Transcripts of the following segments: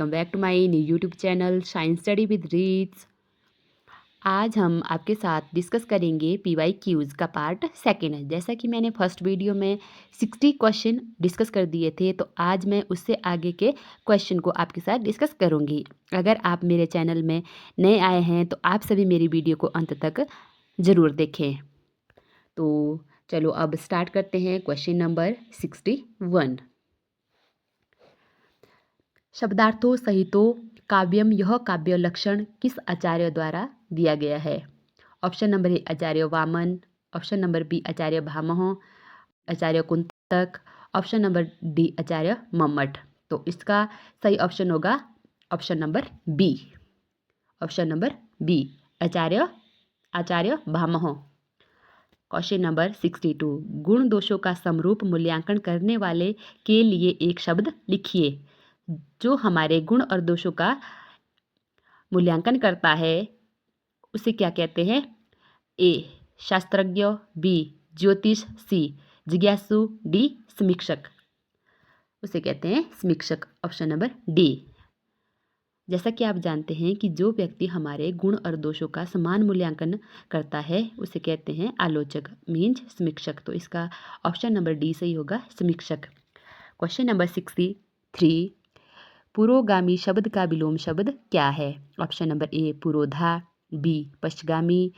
Welcome back to my new YouTube channel science study with Reeds. आज हम आपके साथ डिस्कस करेंगे पीवाई क्यूज़ का पार्ट सेकेंड है। जैसा कि मैंने फर्स्ट वीडियो में 60 क्वेश्चन डिस्कस कर दिए थे, तो आज मैं उससे आगे के क्वेश्चन को आपके साथ डिस्कस करूंगी। अगर आप मेरे चैनल में नए आए हैं तो आप सभी मेरी वीडियो को अंत तक ज़रूर देखें। तो चलो अब स्टार्ट करते हैं क्वेश्चन नंबर 61। शब्दार्थों सहितो काव्यम यह काव्य लक्षण किस आचार्य द्वारा दिया गया है? Option number A Acharya Vamana, option number B Acharya Bhamaha, Acharya Kuntaka, option number D Acharya Mammata. तो इसका सही ऑप्शन होगा option number B. Option number B Acharya Bhamaha. Question number 62। गुण दोषों का समरूप मूल्यांकन करने वाले के लिए एक शब्द लिखिए। जो हमारे गुण और दोषों का मूल्यांकन करता है उसे क्या कहते हैं? ए शास्त्रज्ञ, बी ज्योतिष, सी जिज्ञासु, डी समीक्षक। उसे कहते हैं समीक्षक। Option number D. जैसा कि आप जानते हैं कि जो व्यक्ति हमारे गुण और दोषों का समान मूल्यांकन करता है उसे कहते हैं आलोचक, मीन्स समीक्षक। तो इसका ऑप्शन नंबर डी सही होगा, समीक्षक। Question number 63। पुरोगामी शब्द का विलोम शब्द क्या है? ऑप्शन नंबर ए पुरोधा, बी पश्चगामी,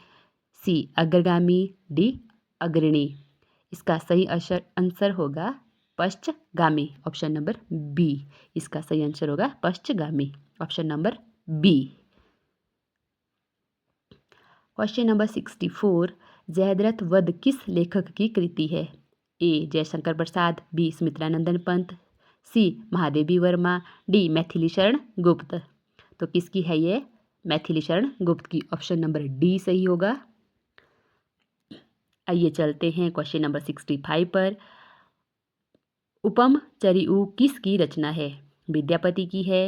सी अग्रगामी, डी अग्रणी। इसका सही आंसर होगा पश्चगामी। Option number B. इसका सही आंसर होगा पश्चगामी। Option number B. Question number 64। Jayadrath Vadh किस लेखक की कृति है? A Jaishankar Prasad, B Sumitranandan Pant, C Mahadevi Verma, D Maithili Sharan Gupt. तो किसकी है ये? मैथिली शरण गुप्त की। ऑप्शन नंबर डी सही होगा। आइए चलते हैं क्वेश्चन नंबर 65 पर। उपम चरिऊ किसकी रचना है? विद्यापति की है,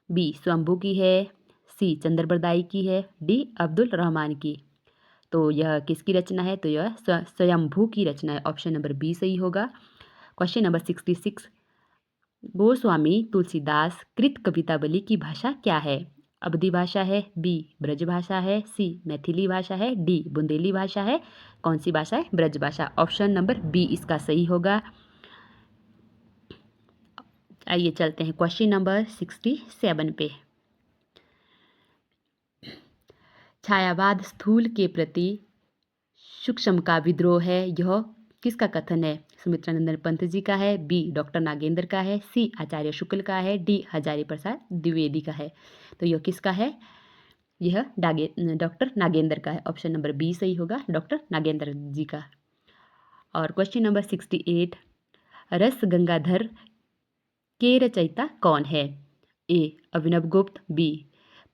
बी स्वयंभू की है, सी चंद्रबरदाई की है, डी अब्दुल रहमान की। तो यह किसकी रचना है? तो यह स्वयंभू की रचना है। ऑप्शन नंबर बी सही होगा। Question number 66। गोस्वामी तुलसीदास कृत कवितावली की भाषा क्या है? अवधी भाषा है, बी ब्रज भाषा है, सी मैथिली भाषा है, डी बुंदेली भाषा है। कौन सी भाषा है? ब्रज भाषा। ऑप्शन नंबर बी इसका सही होगा। आइए चलते हैं क्वेश्चन नंबर 67 पे। छायावाद स्थूल के प्रति सूक्ष्म का विद्रोह है, यह किसका कथन है? सुमित्रानंदन पंत जी का है, बी डॉक्टर नागेंद्र का है, सी आचार्य शुक्ल का है, डी हजारी प्रसाद द्विवेदी का है। तो यह किसका है? यह डॉक्टर नागेंद्र का है। ऑप्शन नंबर बी सही होगा, डॉक्टर नागेंद्र जी का। और क्वेश्चन नंबर 68। रस गंगाधर के रचयिता कौन है? A Abhinav Gupt, B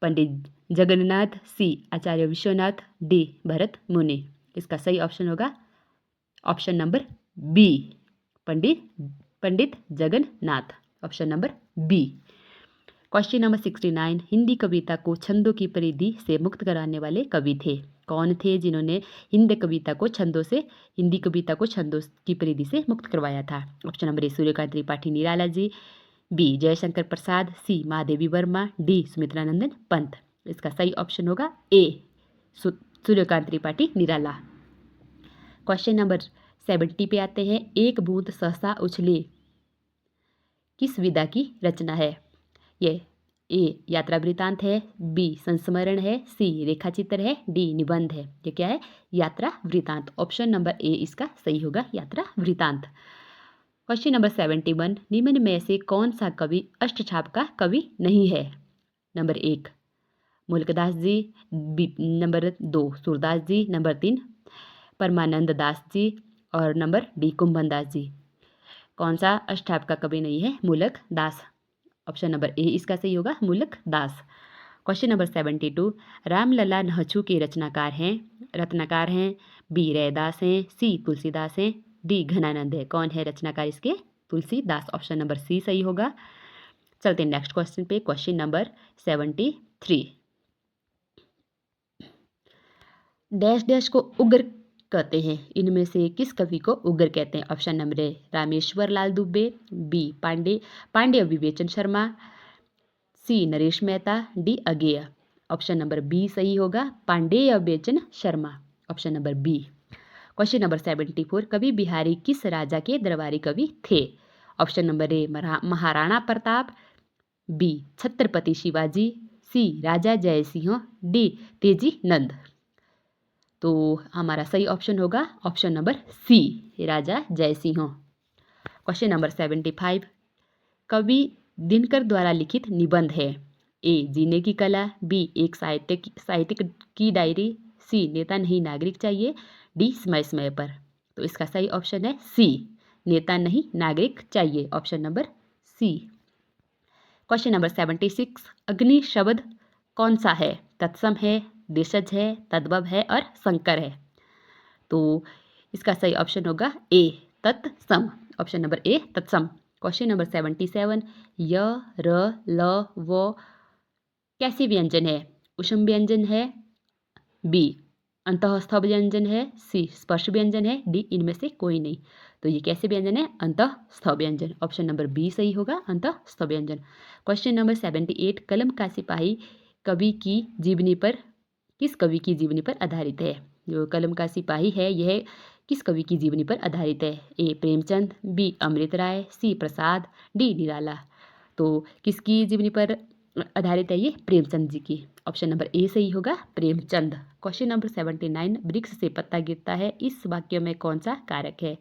Pandit Jagannath, C Acharya Vishwanath, D Bharat Muni. इसका सही ऑप्शन होगा option number B, Pandit Jagannath. Option number B. Question number 69। Hindi कविता को छंदों की परिधि से मुक्त कराने वाले कवि थे? कौन थे जिन्होंने हिंदी कविता को छंदों की परिधि से मुक्त करवाया था? Option number A Suryakant Tripathi Nirala ji, B Jaishankar Prasad, C Mahadevi Verma, D Sumitranandan Pant. इसका सही ऑप्शन होगा A Suryakant Tripathi Nirala. Question number 70 पे आते हैं। एक बूंद सहसा उछले किस विधा की रचना है? ये ए यात्रा वृतांत है, बी संस्मरण है, सी रेखाचित्र है, डी निबंध है। ये क्या है? यात्रा वृतांत। ऑप्शन नंबर ए इसका सही होगा, यात्रा वृतांत। Question number 71। निम्न में से कौन सा कवि अष्टछाप का कवि नहीं है? नंबर 1 मुल्कदास जी, नंबर 2 सूरदास जी, नंबर 3 परमानंद दास जी, और नंबर डी कुंभन दास जी। कौन सा अष्टछाप का कवि नहीं है? मुल्क दास। ऑप्शन नंबर ए इसका सही होगा, मुल्क दास। Question number 72। रामलला नहछू के रत्नाकार हैं, बी रैदास हैं, सी तुलसीदास हैं, डी घनानंद है। कौन है रचनाकार इसके? तुलसीदास। ऑप्शन नंबर सी सही होगा। चलते हैं नेक्स्ट क्वेश्चन पे। Question number 73। डैश डैश को उग्र कहते हैं, इनमें से किस कवि को उग्र कहते हैं? Option number A Rameshwar Lal Dubey, B Pandey Bechan Sharma, C Naresh Mehta, D Agyeya. Option number B सही होगा, Pandey Bechan Sharma. Option number B. Question number 74, कवि बिहारी किस राजा के दरबारी कवि थे? Option number A Maharana Pratap, B Chhatrapati Shivaji, C Raja Jaisingh, D Teji Nand. तो हमारा सही ऑप्शन होगा option number C, Raja Jaisingh. Question number 75, कवि दिनकर द्वारा लिखित निबंध है? ए जीने की कला, बी एक साहित्यिक की डायरी, सी नेता नहीं नागरिक चाहिए, डी समय समय पर। तो इसका सही ऑप्शन है सी, नेता नहीं नागरिक चाहिए। Option number C. Question number 76, अग्नि शब्द कौन सा है? तत्सम है, देशज है, तद्भव है और संकर है। तो इसका सही ऑप्शन होगा ए तत्सम। ऑप्शन नंबर ए तत्सम। क्वेश्चन नंबर 77, य र ल व कैसे व्यंजन है? उष्म व्यंजन है, बी अंतःस्थ व्यंजन है, सी स्पर्श व्यंजन है, डी इनमें से कोई नहीं। तो ये कैसे व्यंजन है? अंतःस्थ व्यंजन। ऑप्शन नंबर बी सही होगा, अंतःस्थ व्यंजन। क्वेश्चन नंबर 78, कलम का सिपाही कवि की जीवनी पर किस कवि की जीवनी पर आधारित है? जो कलम का सिपाही है यह किस कवि की जीवनी पर आधारित है? ए प्रेमचंद, बी अमृत राय, सी प्रसाद, डी निराला। तो किसकी जीवनी पर आधारित है ये? प्रेमचंद जी की। ऑप्शन नंबर ए सही होगा, प्रेमचंद। क्वेश्चन नंबर 79, वृक्ष से पत्ता गिरता है, इस वाक्य में कौन सा कारक है?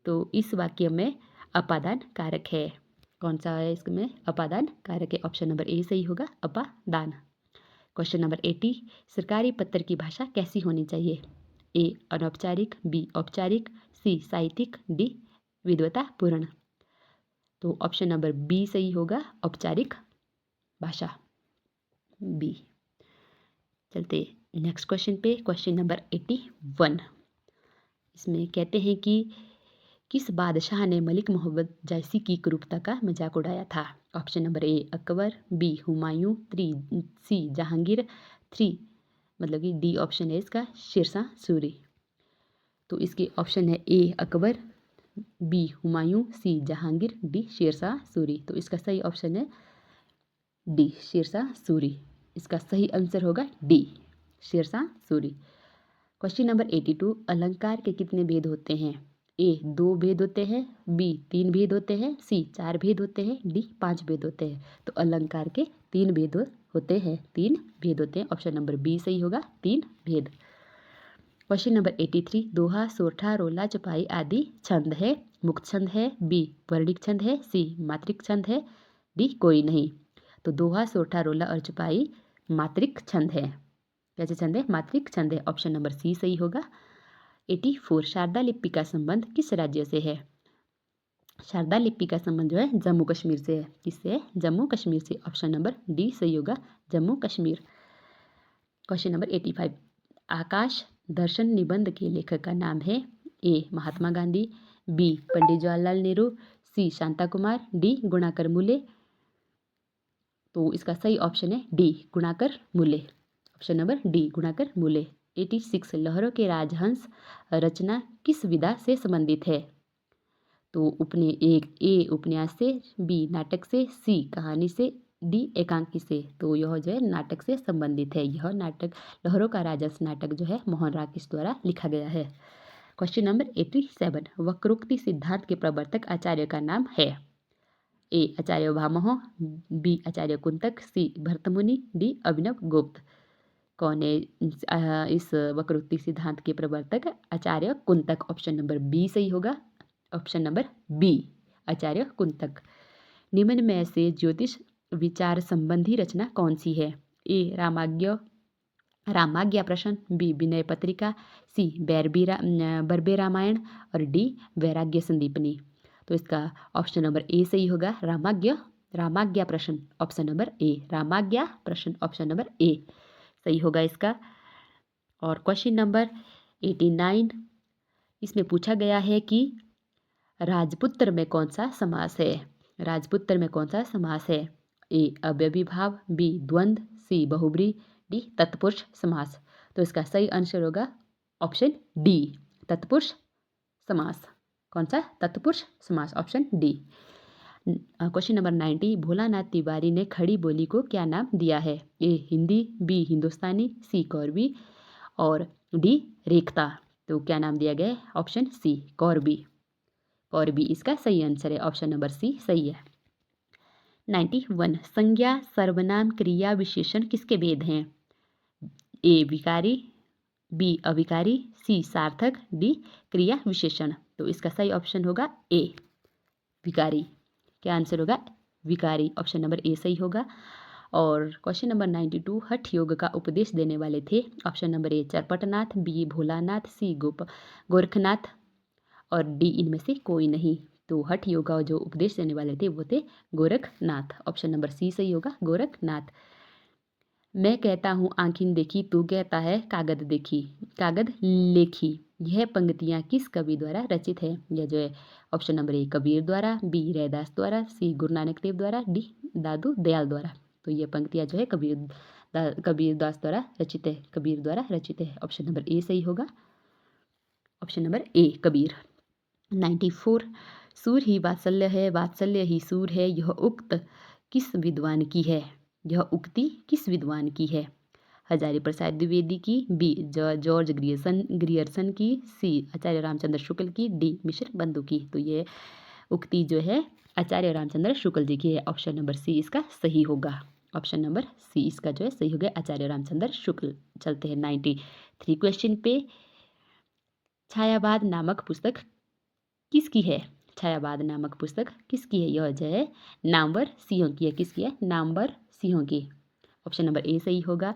तो इस वाक्य में अपादान कारक है। कौन सा है इसमें? अपादान कारक है। ऑप्शन नंबर ए सही होगा, अपादान। क्वेश्चन नंबर 80, सरकारी पत्र की भाषा कैसी होनी चाहिए? ए अनौपचारिक, बी औपचारिक, सी साहित्यिक, डी विद्वतापूर्ण। तो ऑप्शन नंबर बी सही होगा, औपचारिक भाषा, बी। चलते नेक्स्ट क्वेश्चन पे। क्वेश्चन नंबर 81, इसमें कहते हैं कि किस बादशाह ने मलिक मोहम्मद जैसी की क्रूरता का मजाक उड़ाया था? Option number A Akbar, B Humayun, C Jahangir, three मतलब कि डी ऑप्शन है इसका शेरशाह सूरी। तो इसके ऑप्शन है ए Akbar, B Humayun, C Jahangir, D Sher Shah Suri. तो इसका सही ऑप्शन है डी शेरशाह सूरी। इसका सही आंसर होगा D Sher Shah Suri. Question number 82, अलंकार के कितने भेद होते हैं? ए 2 भेद होते हैं, बी 3 भेद होते हैं, सी 4 भेद होते हैं, डी 5 भेद होते हैं। तो अलंकार के 3 भेद होते हैं, 3 भेद होते हैं। ऑप्शन नंबर बी सही होगा, 3 भेद। क्वेश्चन नंबर 83, दोहा, सोरठा, रोला, चौपाई आदि छंद है, मुक्त छंद है, बी वर्णिक छंद है, सी मात्रिक छंद है, डी कोई नहीं। तो दोहा, सोरठा, रोला और चौपाई मात्रिक छंद है। कैसे छंद है? मात्रिक छंद है। ऑप्शन नंबर सी सही होगा। 84, शारदा लिपि का संबंध किस राज्य से है? शारदा लिपि का संबंध जो है जम्मू कश्मीर से है। किससे है? जम्मू कश्मीर से। ऑप्शन नंबर डी सही होगा, जम्मू कश्मीर। क्वेश्चन नंबर 85, आकाश दर्शन निबंध के लेखक का नाम है? ए महात्मा गांधी, बी पंडित जवाहरलाल नेहरू, सी शांता कुमार, डी गुणाकर मूले। तो इसका सही ऑप्शन है डी गुणाकर मूले। ऑप्शन नंबर डी गुणाकर मूले। 86, लहरों के राजहंस रचना किस विधा से संबंधित है? तो ए उपन्यास से, बी नाटक से, सी कहानी से, डी एकांकी से। तो यह जो है नाटक से संबंधित है। यह नाटक लहरों का राजहंस नाटक जो है मोहन राकेश द्वारा लिखा गया है। क्वेश्चन नंबर 87, वक्रोक्ति सिद्धांत के प्रवर्तक आचार्य का नाम है? ए आचार्य भामह, बी आचार्य कुंतक, सी भरतमुनि, डी अभिनव गुप्त। कौन है इस वक्रोक्ति सिद्धांत के प्रवर्तक? आचार्य कुंतक। ऑप्शन नंबर बी सही होगा, ऑप्शन नंबर बी आचार्य कुंतक। निम्न में से ज्योतिष विचार संबंधी रचना कौन सी है? ए रामाज्ञा प्रश्न, बी विनय पत्रिका, सी बर्बे रामायण और डी वैराग्य संदीपनी। तो इसका ऑप्शन नंबर ए सही होगा, रामाज्ञा प्रश्न। ऑप्शन नंबर ए रामाज्ञा प्रश्न, ऑप्शन नंबर ए सही होगा इसका। और क्वेश्चन नंबर 89, इसमें पूछा गया है कि राजपुत्र में कौन सा समास है? राजपुत्र में कौन सा समास है? ए अव्ययीभाव, बी द्वंद्व, सी बहुब्री, डी तत्पुरुष समास। तो इसका सही आंसर होगा ऑप्शन डी तत्पुरुष समास। कौन सा? तत्पुरुष समास, option D. Question number 90, Bholanath Tiwari ने खड़ी बोली को क्या नाम दिया है? ए हिंदी, बी हिंदुस्तानी, सी कौरवी और डी रेखता। तो क्या नाम दिया गया है? Option C कौरवी। कौरवी इसका सही आंसर है, ऑप्शन नंबर सी सही है। 91, संज्ञा सर्वनाम क्रिया विशेषण किसके भेद हैं? ए विकारी, बी अविकारी, सी सार्थक, डी क्रिया विशेषण। तो इसका सही ऑप्शन होगा ए विकारी। क्या आंसर होगा? विकारी, ऑप्शन नंबर ए सही होगा। और क्वेश्चन नंबर 92, हठ योग का उपदेश देने वाले थे? Option number A Charpatnath, B Bholanath, C Gorakhnath और डी इनमें से कोई नहीं। तो हठ योग का जो उपदेश देने वाले थे वो थे गोरखनाथ, ऑप्शन नंबर सी सही होगा, गोरखनाथ। मैं कहता हूँ आँखिन देखी, तू कहता है कागद देखी, कागद लेखी। यह पंक्तियाँ किस कवि द्वारा रचित है? यह जो है ऑप्शन नंबर ए कबीर द्वारा, बी रैदास द्वारा, सी गुरु नानक देव द्वारा, डी दादू दयाल द्वारा। तो ये पंक्तियाँ जो है कबीरदास द्वारा रचित है, कबीर द्वारा रचित है, ऑप्शन नंबर ए सही होगा, ऑप्शन नंबर ए कबीर। 94, सूर ही वात्सल्य है, वात्सल्य ही सूर है, यह उक्त किस विद्वान की है? यह उक्ति किस विद्वान की है? हजारी प्रसाद द्विवेदी की, बी जॉर्ज ग्रियर्सन की, सी आचार्य रामचंद्र शुक्ल की, डी मिश्र बंधु की। तो ये उक्ति जो है आचार्य रामचंद्र शुक्ल जी की है, ऑप्शन नंबर सी इसका सही होगा, ऑप्शन नंबर सी इसका जो है सही होगा, आचार्य रामचंद्र शुक्ल। चलते हैं 93 क्वेश्चन पे। छायावाद नामक पुस्तक किसकी है? छायावाद नामक पुस्तक किसकी है? यह जो है नामवर सिंह की है। किसकी है? नामवर सिंह की, ऑप्शन नंबर ए सही होगा।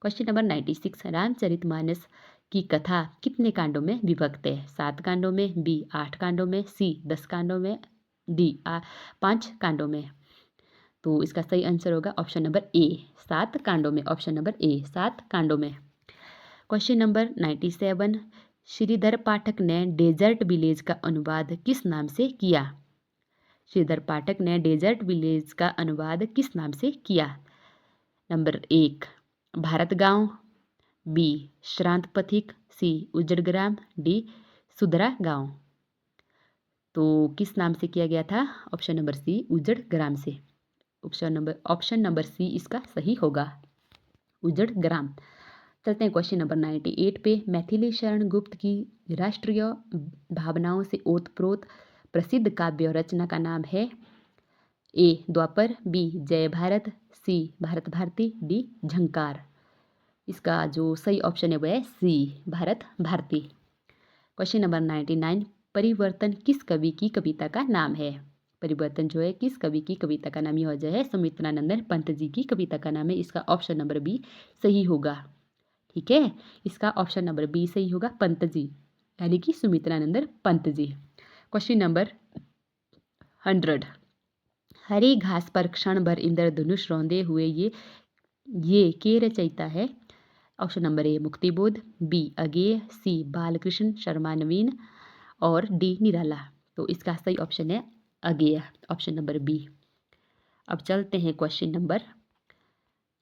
क्वेश्चन नंबर 96, रामचरितमानस की कथा कितने कांडों में विभक्त है? 7 कांडों में, बी 8 कांडों में, सी 10 कांडों में, डी 5 कांडों में। तो इसका सही आंसर होगा ऑप्शन नंबर ए 7 कांडों में, ऑप्शन नंबर ए 7 कांडों में। क्वेश्चन नंबर 97, श्रीधर पाठक ने डेजर्ट विलेज का अनुवाद किस नाम से किया? श्रीधर पाठक ने डेजर्ट विलेज का अनुवाद किस नाम से किया? नंबर 1 भारत गांव, बी श्रांत पथिक, सी उजड़ ग्राम, डी सुधरा गांव। तो किस नाम से किया गया था? ऑप्शन नंबर सी उजड़ ग्राम से, ऑप्शन नंबर सी इसका सही होगा, उजड़ ग्राम। चलते हैं क्वेश्चन नंबर 98 पे। मैथिली शरण गुप्त की राष्ट्रीय भावनाओं से ओतप्रोत प्रसिद्ध काव्य रचना का नाम है? ए द्वापर, बी जय भारत, सी भारत भारती, डी झंकार। इसका जो सही ऑप्शन है वह है सी भारत भारती। क्वेश्चन नंबर 99, परिवर्तन किस कवि की कविता का नाम है? परिवर्तन जो है किस कवि की कविता का नाम? यह जो है सुमित्रानंदन पंत जी की कविता का नाम है, इसका ऑप्शन नंबर बी सही होगा। ठीक है, इसका ऑप्शन नंबर बी सही होगा, पंत जी, यानी कि सुमित्रानंदन पंत जी। क्वेश्चन नंबर 100, हरी घास पर क्षण भर इंद्रधनुष रौंदे हुए ये के रचयिता है? Option number A Muktibodh, B Agyeya, C Balkrishna Sharma Naveen और डी निराला। तो इसका सही ऑप्शन है अगेय, ऑप्शन नंबर बी। अब चलते हैं क्वेश्चन नंबर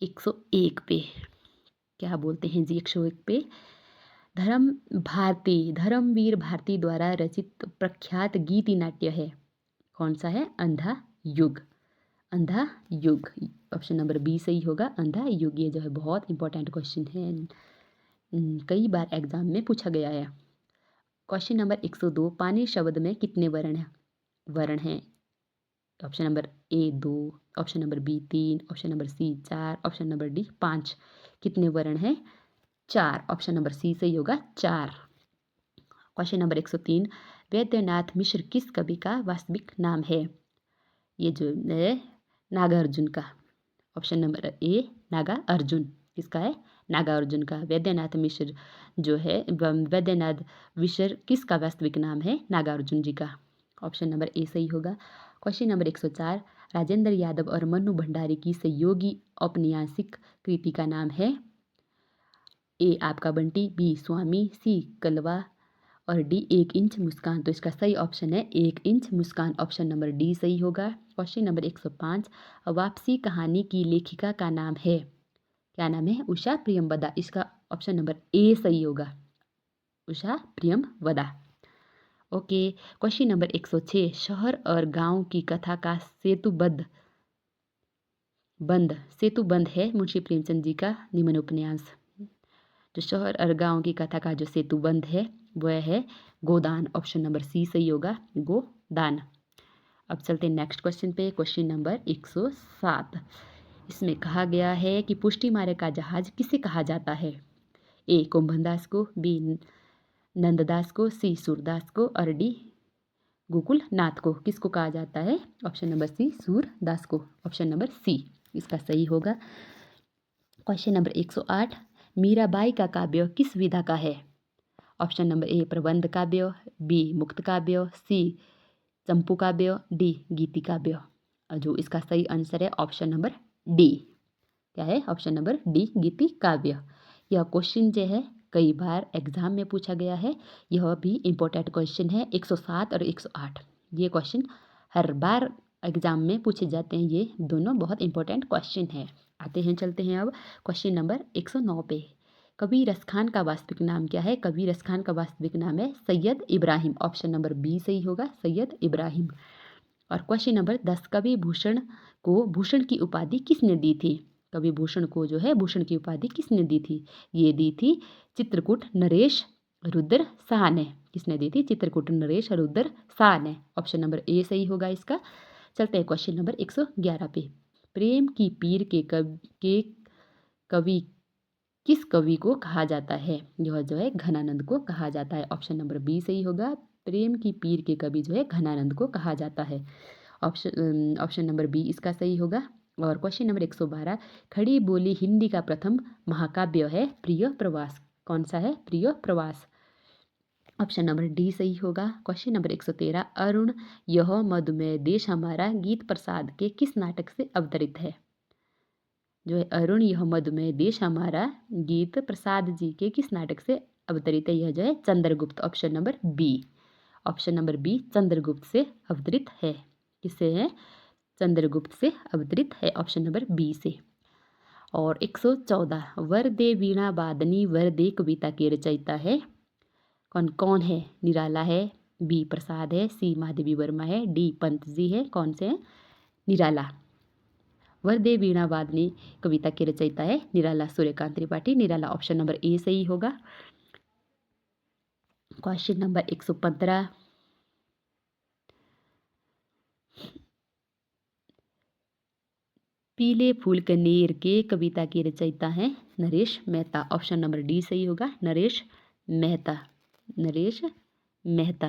101 पे। क्या बोलते हैं जी 101 पे? धर्मवीर भारती द्वारा रचित प्रख्यात गीति नाट्य है, कौन सा है? अंधा युग, अंधा युग, ऑप्शन नंबर बी सही होगा, अंधा युग। ये जो है बहुत इंपॉर्टेंट क्वेश्चन है, कई बार एग्जाम में पूछा गया है। क्वेश्चन नंबर 102, पानी शब्द में कितने वर्ण हैं? Option number A 2, option number B 3, option number C 4, option number D 5। कितने वर्ण हैं? 4, ऑप्शन नंबर सी सही होगा 4। क्वेश्चन नंबर 103, वैद्यनाथ मिश्र किस कवि का वास्तविक नाम है? ये जो है नागार्जुन का, ऑप्शन नंबर ए नागार्जुन, किसका है? नागार्जुन का। वैद्यनाथ मिश्र जो है, वैद्यनाथ मिश्र किसका वास्तविक नाम है? नागार्जुन जी का, ऑप्शन नंबर ए सही होगा। क्वेश्चन नंबर 104, राजेंद्र यादव और मनु भंडारी की सहयोगी औपन्यासिक कृति का नाम है? ए आपका बंटी, बी स्वामी, सी कलवा और डी 1 इंच मुस्कान। तो इसका सही ऑप्शन है 1 इंच मुस्कान, ऑप्शन नंबर डी सही होगा। क्वेश्चन नंबर 105, वापसी कहानी की लेखिका का नाम है? क्या नाम है? उषा प्रियमवदा। इसका ऑप्शन नंबर ए सही होगा, Usha Priyamvada. Okay, question number 106, शहर और गांव की कथा का सेतुबंध है मुंशी प्रेमचंद जी का निम्न उपन्यास। जो शहर और गांव की कथा का जो सेतुबंध है वह है गोदान। ऑप्शन नंबर सी सही होगा, गोदान। अब चलते हैं नेक्स्ट क्वेश्चन पे, क्वेश्चन नंबर 107। इसमें कहा गया है कि पुष्टि मार्ग का जहाज किसे कहा जाता है? ए कुंभनदास को, बी नंददास को, सी सूरदास को और डी गोकुल नाथ को। किसको कहा जाता है? ऑप्शन नंबर सी सूरदास को। ऑप्शन नंबर सी इसका सही होगा। क्वेश्चन नंबर 108, मीराबाई का काव्य किस विधा का है? ऑप्शन नंबर ए प्रबंध काव्य, बी मुक्त काव्य, सी चंपू काव्य, डी गीति काव्य। जो इसका सही आंसर है ऑप्शन नंबर डी। क्या है? ऑप्शन नंबर डी गीति काव्य। यह क्वेश्चन जो है कई बार एग्जाम में पूछा गया है। यह भी इम्पोर्टेंट क्वेश्चन है। 107 और 108 ये क्वेश्चन हर बार एग्जाम में पूछे जाते हैं। ये दोनों बहुत इंपॉर्टेंट क्वेश्चन है। आते हैं, चलते हैं अब क्वेश्चन नंबर 109 पे। कबीर रस खान का वास्तविक नाम क्या है? कबीर रस खान का वास्तविक नाम है Syed Ibrahim. Option number B सही होगा, सैयद इब्राहिम। और क्वेश्चन नंबर 10, कवि भूषण को भूषण की उपाधि किसने दी थी? कवि भूषण को जो है भूषण की उपाधि किसने दी थी? ये दी थी चित्रकूट नरेश रुद्र शाह ने। किसने दी थी? चित्रकूट नरेश रुद्र शाह ने। ऑप्शन नंबर ए सही होगा इसका। चलते हैं क्वेश्चन नंबर 111 पे। प्रेम की पीर के कवि किस कवि को कहा जाता है? यह जो है घनानंद को कहा जाता है। ऑप्शन नंबर बी सही होगा। प्रेम की पीर के कवि जो है घनानंद को कहा जाता है। ऑप्शन नंबर बी इसका सही होगा। और क्वेश्चन नंबर 112, खड़ी बोली हिंदी का प्रथम महाकाव्य है प्रिय प्रवास। कौन सा है? प्रिय प्रवास। ऑप्शन नंबर डी सही होगा। क्वेश्चन नंबर 113, अरुण यह मधुमेह देश हमारा गीत प्रसाद के किस नाटक से अवतरित है? जो है अरुण यह मधुमेह देश हमारा गीत प्रसाद जी के किस नाटक से अवतरित है? यह जो है Chandragupta. Option number B. Option number B Chandragupta से अवतरित है। किससे है? चंद्रगुप्त से अवतरित है। ऑप्शन नंबर बी से। और 114, वर दे वीणा वादनी वर दे कविता के रचयिता है कौन? कौन है? निराला है, बी प्रसाद है, सी महादेवी वर्मा है, डी पंत जी है। कौन से हैं? निराला। वर दे वीणा वादनी कविता के रचयिता है निराला, सूर्यकांत त्रिपाठी। निराला। ऑप्शन नंबर ए सही होगा। क्वेश्चन नंबर 115, पीले फूल कनेर के कविता के रचयिता हैं Naresh Mehta. Option number D सही होगा, नरेश मेहता। नरेश मेहता।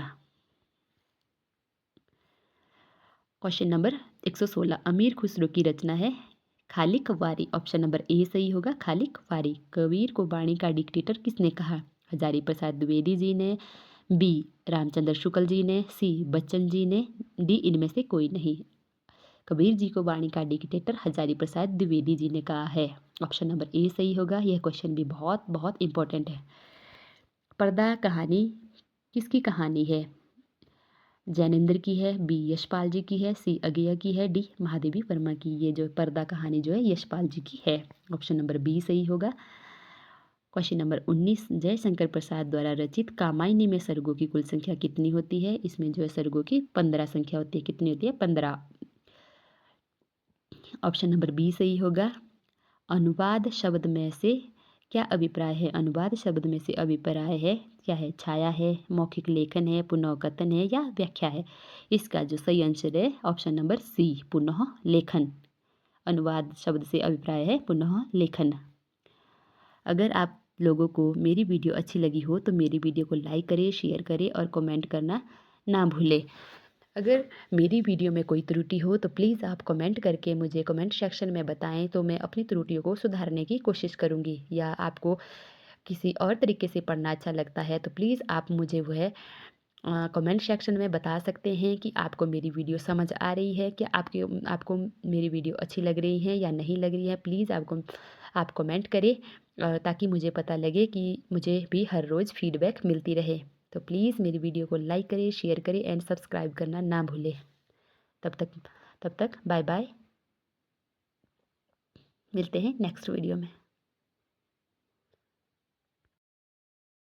क्वेश्चन नंबर 116, अमीर खुसरो की रचना है खालिक वारी। ऑप्शन नंबर ए सही होगा, खालिक वारी। कबीर को वाणी का डिक्टेटर किसने कहा? हजारी प्रसाद द्विवेदी जी ने, बी रामचंद्र शुक्ल जी ने, सी बच्चन जी ने, डी इनमें से कोई नहीं। कबीर जी को वाणी का डिक्टेटर हजारी प्रसाद द्विवेदी जी ने कहा है। ऑप्शन नंबर ए सही होगा। यह क्वेश्चन भी बहुत बहुत इंपॉर्टेंट है। पर्दा कहानी किसकी कहानी है? जैनेन्द्र की है, बी यशपाल जी की है, सी अगेय की है, डी महादेवी वर्मा की। ये जो पर्दा कहानी जो है यशपाल जी की है। ऑप्शन नंबर बी सही होगा। क्वेश्चन नंबर 19, जयशंकर प्रसाद द्वारा रचित कामायनी में सर्गों की कुल संख्या कितनी होती है? इसमें जो है सर्गों की 15 संख्या होती है। कितनी होती है? 15। ऑप्शन नंबर बी सही होगा। अनुवाद शब्द में से क्या अभिप्राय है? अनुवाद शब्द में से अभिप्राय है क्या है? छाया है, मौखिक लेखन है, पुनः कथन है या व्याख्या है? इसका जो सही आंसर है ऑप्शन नंबर सी पुनः लेखन। अनुवाद शब्द से अभिप्राय है पुनः लेखन। अगर आप लोगों को मेरी वीडियो अच्छी लगी हो तो मेरी वीडियो को लाइक करें, शेयर करें और कमेंट करना ना भूलें। अगर मेरी वीडियो में कोई त्रुटि हो तो प्लीज़ आप कमेंट करके मुझे कमेंट सेक्शन में बताएं, तो मैं अपनी त्रुटियों को सुधारने की कोशिश करूंगी। या आपको किसी और तरीके से पढ़ना अच्छा लगता है तो प्लीज़ आप मुझे वह कमेंट सेक्शन में बता सकते हैं कि आपको मेरी वीडियो समझ आ रही है, कि आपको मेरी वीडियो अच्छी लग रही है या नहीं लग रही है। प्लीज़ आप कमेंट करें ताकि मुझे पता लगे कि मुझे भी हर रोज़ फीडबैक मिलती रहे। तो प्लीज़ मेरी वीडियो को लाइक करें, शेयर करें एंड सब्सक्राइब करना ना भूलें। तब तक बाय बाय। मिलते हैं नेक्स्ट वीडियो में।